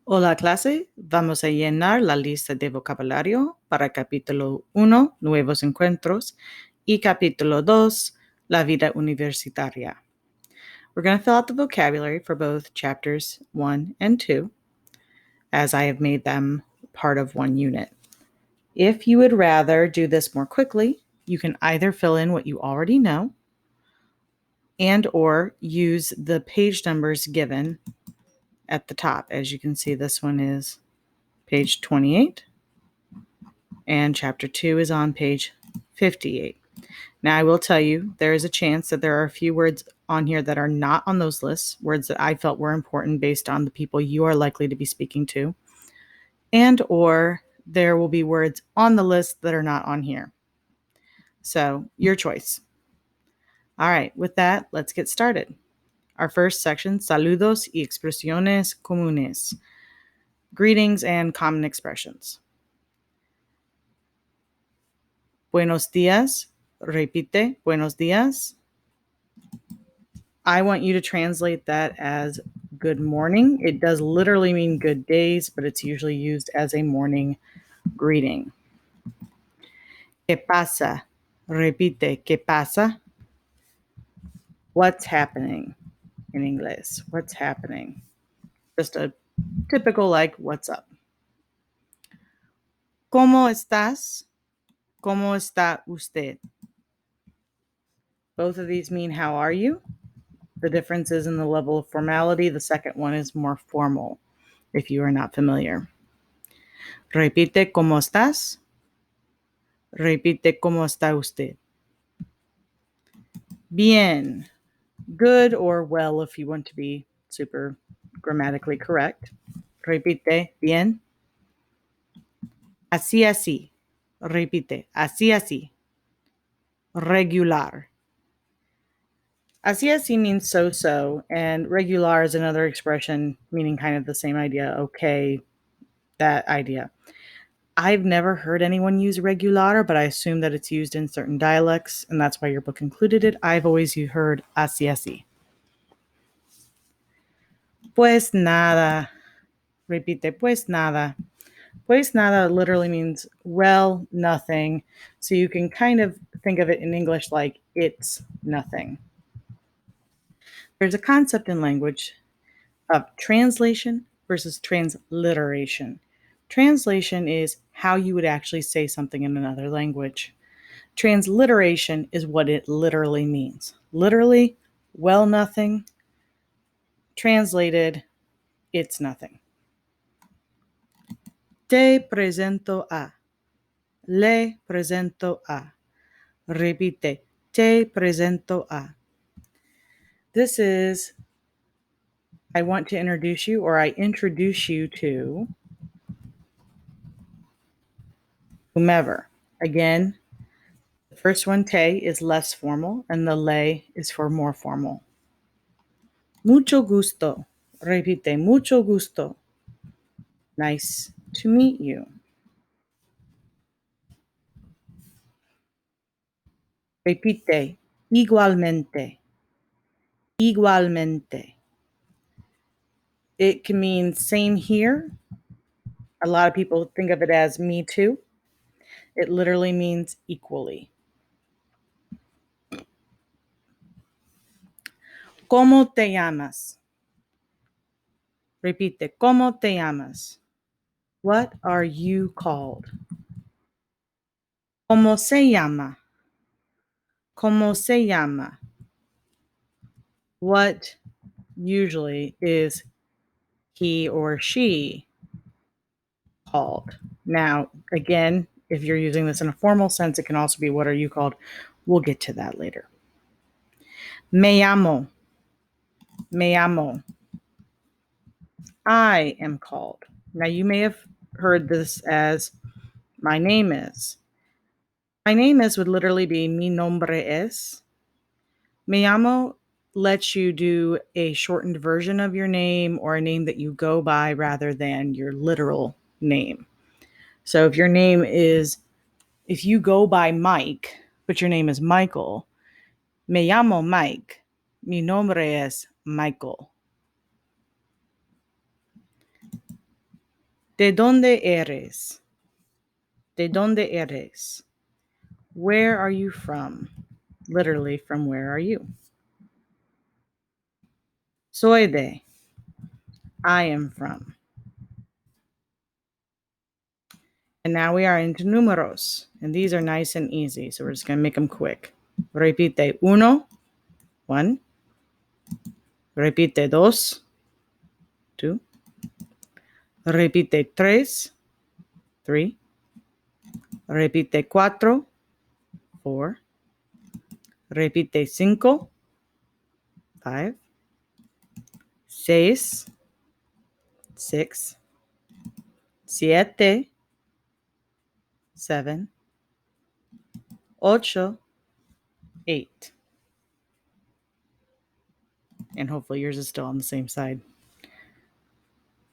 Hola clase, vamos a llenar la lista de vocabulario para capítulo 1, nuevos encuentros, y capítulo 2, la vida universitaria. We're going to fill out the vocabulary for both chapters 1 and 2, as I have made them part of one unit. If you would rather do this more quickly, you can either fill in what you already know and or use the page numbers given at the top. As you can see, this one is page 28, and chapter 2 is on page 58. Now, I will tell you, there is a chance that there are a few words on here that are not on those lists, words that I felt were important based on the people you are likely to be speaking to, and or there will be words on the list that are not on here. So, your choice. All right, with that, let's get started. Our first section, saludos y expresiones comunes, greetings and common expressions. Buenos días, repite, buenos días. I want you to translate that as good morning. It does literally mean good days, but it's usually used as a morning greeting. ¿Qué pasa? Repite, ¿qué pasa? What's happening in English? What's happening? Just a typical like, what's up? ¿Cómo estás? ¿Cómo está usted? Both of these mean how are you? The difference is in the level of formality. The second one is more formal, if you are not familiar. Repite, ¿cómo estás? Repite, ¿cómo está usted? Bien. Good or well if you want to be super grammatically correct. Repite, bien. Así, así. Repite, así, así. Regular. Así, así means so-so, and regular is another expression meaning kind of the same idea. Okay, that idea. I've never heard anyone use regular, but I assume that it's used in certain dialects, and that's why your book included it. I've always heard así, así. Pues nada. Repite, pues nada. Pues nada literally means, well, nothing. So you can kind of think of it in English like it's nothing. There's a concept in language of translation versus transliteration. Translation is how you would actually say something in another language. Transliteration is what it literally means. Literally, well, nothing. Translated, it's nothing. Te presento a. Le presento a. Repite, te presento a. This is, I want to introduce you, or I introduce you to whomever. Again, the first one, te, is less formal, and the le is for more formal. Mucho gusto. Repite, mucho gusto. Nice to meet you. Repite, igualmente. Igualmente. It can mean same here. A lot of people think of it as me too. It literally means equally. ¿Cómo te llamas? Repite, ¿cómo te llamas? What are you called? ¿Cómo se llama? ¿Cómo se llama? What usually is he or she called? Now, again, if you're using this in a formal sense, it can also be what are you called? We'll get to that later. Me llamo. Me llamo. I am called. Now, you may have heard this as my name is. My name is would literally be mi nombre es. Me llamo lets you do a shortened version of your name or a name that you go by rather than your literal name. So if your name is, if you go by Mike, but your name is Michael, me llamo Mike. Mi nombre es Michael. ¿De dónde eres? ¿De dónde eres? Where are you from? Literally, from where are you? Soy de. I am from. And now we are into números. And these are nice and easy, so we're just going to make them quick. Repite uno, one. Repite dos, two. Repite tres, three. Repite cuatro, four. Repite cinco, five. Seis, six. Siete, seven. Ocho, eight. And hopefully yours is still on the same side.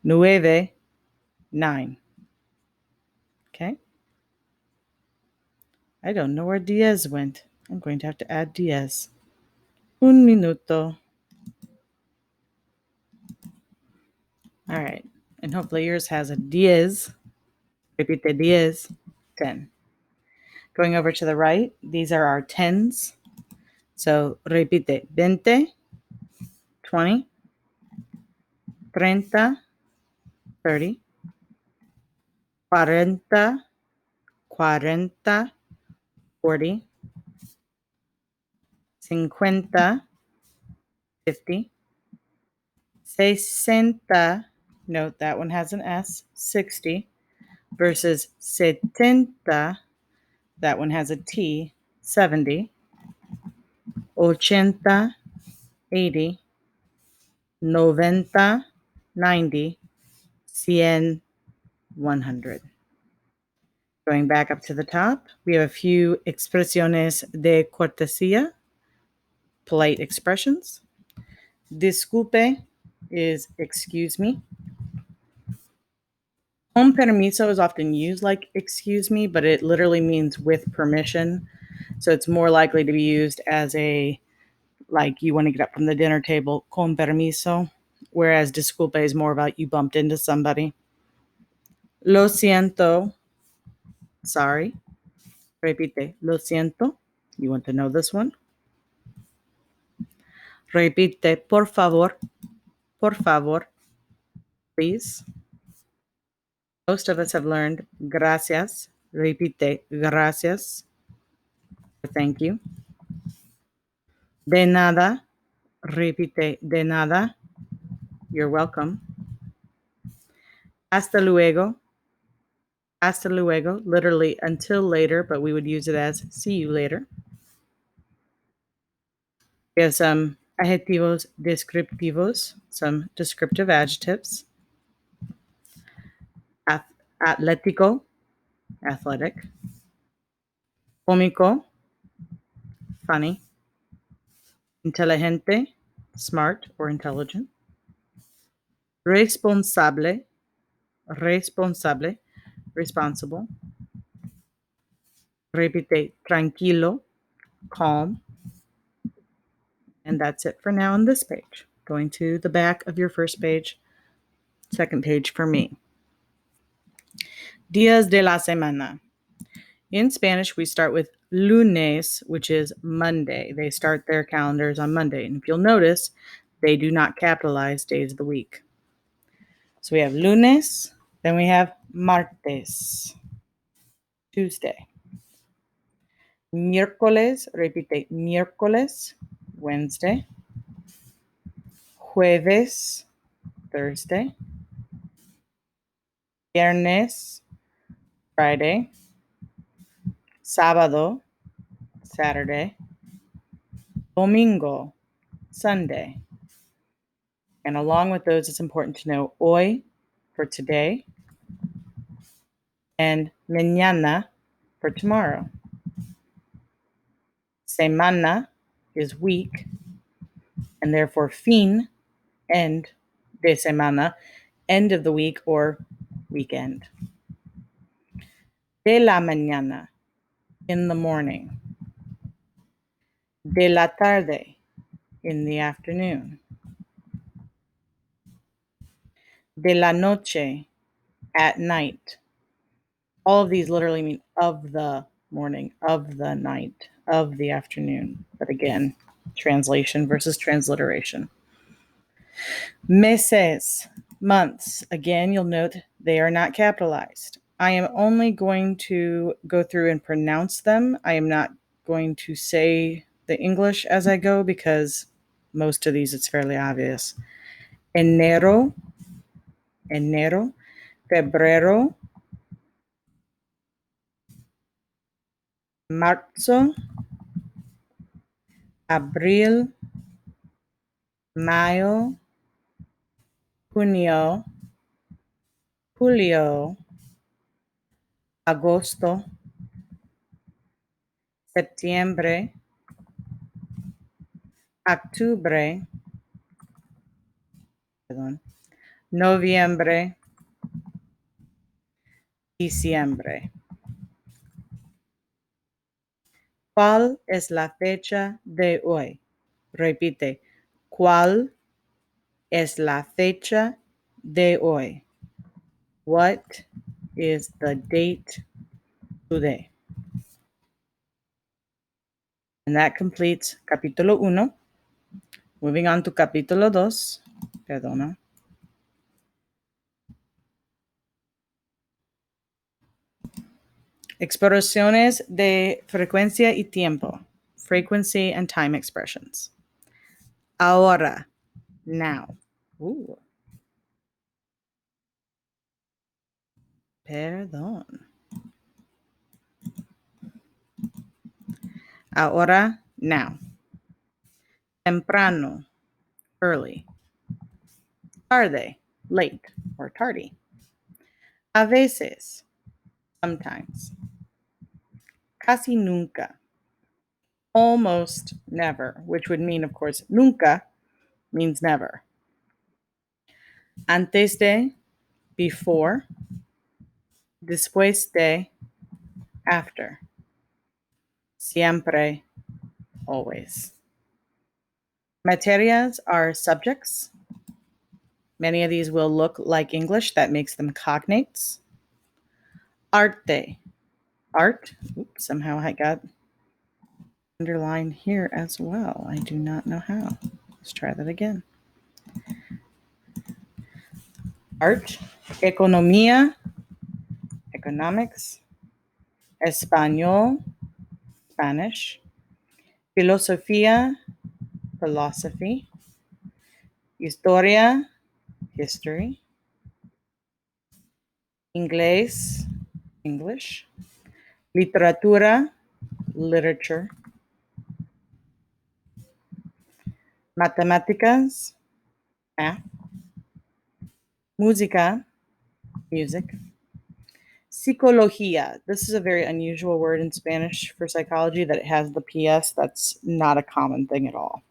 Nueve, nine. Okay. I don't know where diez went. I'm going to have to add diez. Un minuto. All right. And hopefully yours has a diez. Repite diez. 10. Going over to the right, these are our tens. So repite 20, 20, 30, 30, 40, 40, 40, 50, 50, 60, note that one has an S, 60, versus 70, that one has a T, 70, 80, 80, 90, 90, 100, 100. Going back up to the top, we have a few expresiones de cortesía, polite expressions. Disculpe is excuse me. Con permiso is often used like excuse me, but it literally means with permission. So it's more likely to be used as a, like you want to get up from the dinner table, con permiso, whereas disculpe is more about you bumped into somebody. Lo siento, sorry. Repite, lo siento. You want to know this one? Repite, por favor, please. Most of us have learned gracias. Repite, gracias. Thank you. De nada. Repite, de nada. You're welcome. Hasta luego. Hasta luego, literally until later, but we would use it as see you later. We have some adjetivos descriptivos, some descriptive adjectives. Atlético, athletic. Cómico, funny. Inteligente, smart or intelligent. Responsable, responsible. Repite, tranquilo, calm. And that's it for now on this page. Going to the back of your first page, second page for me. Días de la semana. In Spanish, we start with lunes, which is Monday. They start their calendars on Monday. And if you'll notice, they do not capitalize days of the week. So we have lunes, then we have martes, Tuesday. Miércoles, repite, miércoles, Wednesday. Jueves, Thursday. Viernes, Friday. Sábado, Saturday. Domingo, Sunday. And along with those, it's important to know hoy for today and mañana for tomorrow. Semana is week, and therefore fin, end de semana, end of the week or weekend. De la mañana, in the morning. De la tarde, in the afternoon. De la noche, at night. All of these literally mean of the morning, of the night, of the afternoon. But again, translation versus transliteration. Meses, months. Again, you'll note they are not capitalized. I am only going to go through and pronounce them. I am not going to say the English as I go because most of these it's fairly obvious. Enero, enero, febrero, marzo, abril, mayo, junio, julio, agosto, septiembre, octubre, perdón, noviembre, diciembre. ¿Cuál es la fecha de hoy? Repite. ¿Cuál es la fecha de hoy? What is the date today? And that completes capítulo 1. Moving on to capítulo 2. Perdona. Expresiones de frecuencia y tiempo. Frequency and time expressions. Ahora. Now. Ooh. Perdón. Ahora. Now. Temprano. Early. Tarde. Late or tardy. A veces. Sometimes. Casi nunca. Almost never, which would mean, of course, nunca means never. Antes de, before. Después de, after. Siempre, always. Materias are subjects. Many of these will look like English. That makes them cognates. Arte, art. Oops, somehow I got underlined here as well. I do not know how. Let's try that again. Art, economía, economics, español, Spanish, filosofía, philosophy, historia, history, inglés, English, literatura, literature, matemáticas, math, música, music, psicología. This is a very unusual word in Spanish for psychology that it has the PS. That's not a common thing at all.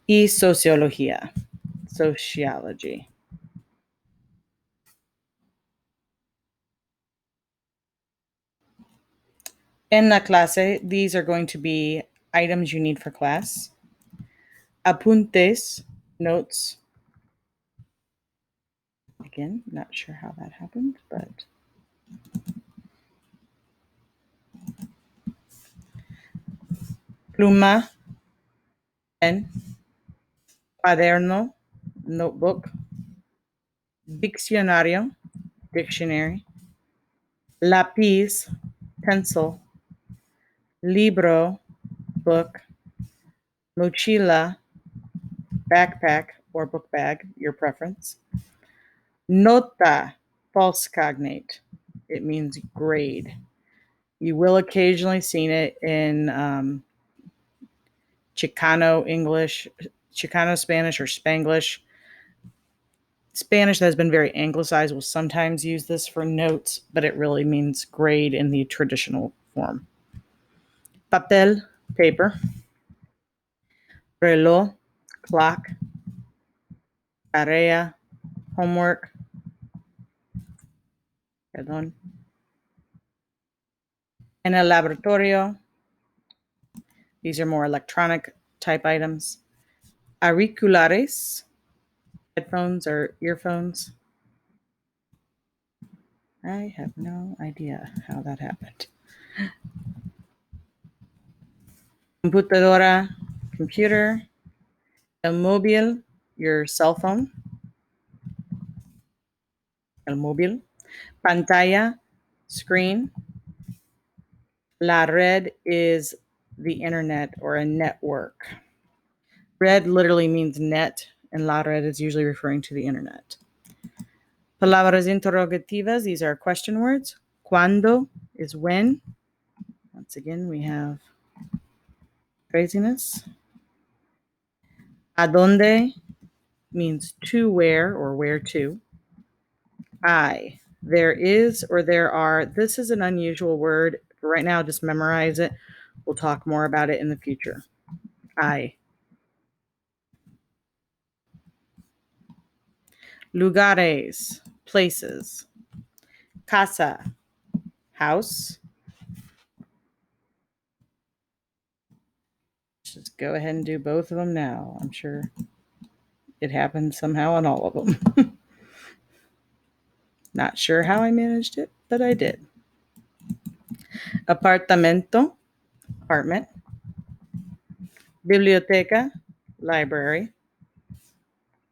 Y sociología, sociology. En la clase, these are going to be items you need for class. Apuntes, notes. Again, not sure how that happened, but pluma, pen, cuaderno, notebook, diccionario, dictionary, lápiz, pencil, libro, book, mochila, backpack or book bag, your preference. Nota, false cognate. It means grade. You will occasionally see it in Chicano English, Chicano Spanish, or Spanglish. Spanish that has been very anglicized will sometimes use this for notes, but it really means grade in the traditional form. Papel, paper. Reloj, clock. Tarea, homework. Perdón. En el laboratorio. These are more electronic type items. Auriculares, headphones or earphones. I have no idea how that happened. Computadora, computer. El móvil, your cell phone. El móvil. Pantalla, screen. La red is the internet or a network. Red literally means net, and la red is usually referring to the internet. Palabras interrogativas, these are question words. Cuando is when. Once again, we have craziness. A dónde means to where or where to. I, there is or there are. This is an unusual word. For right now, just memorize it. We'll talk more about it in the future. I. Lugares, places. Casa, house. Just go ahead and do both of them now. I'm sure it happened somehow on all of them. Not sure how I managed it, but I did. Apartamento, apartment. Biblioteca, library.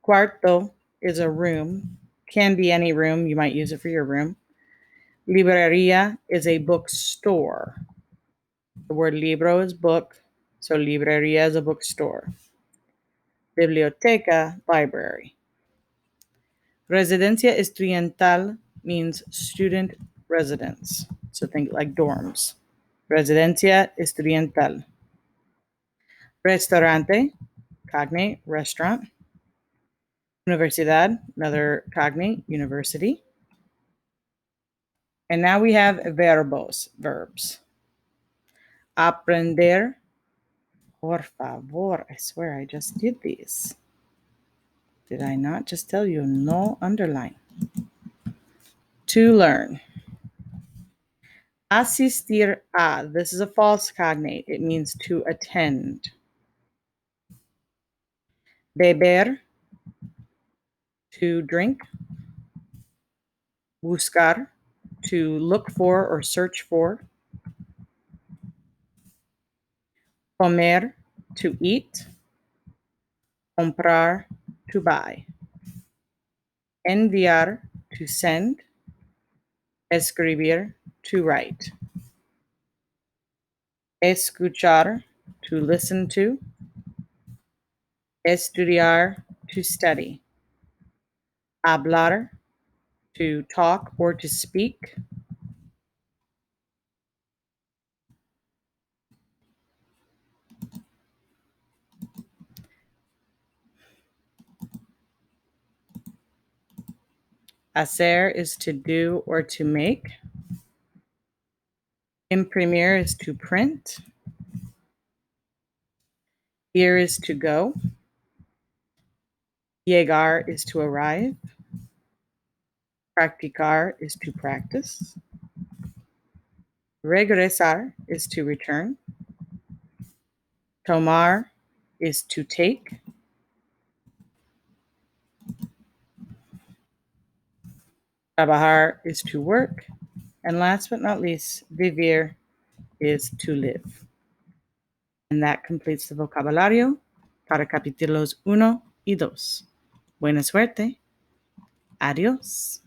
Cuarto is a room, can be any room. You might use it for your room. Libreria is a bookstore. The word libro is book, so libreria is a bookstore. Biblioteca, library. Residencia estudiantal means student residence. So think like dorms. Residencia estudiantal. Restaurante, cognate, restaurant. Universidad, another cognate, university. And now we have verbos, verbs. Aprender. Por favor, I swear I just did these. Did I not just tell you no underline? To learn. Asistir a, this is a false cognate. It means to attend. Beber, to drink. Buscar, to look for or search for. Comer, to eat. Comprar, to buy. Enviar, to send. Escribir, to write. Escuchar, to listen to. Estudiar, to study. Hablar, to talk or to speak. Hacer is to do or to make. Imprimir is to print. Ir is to go. Llegar is to arrive. Practicar is to practice. Regresar is to return. Tomar is to take. Trabajar is to work. And last but not least, vivir is to live. And that completes the vocabulario para capítulos 1 y 2. Buena suerte. Adiós.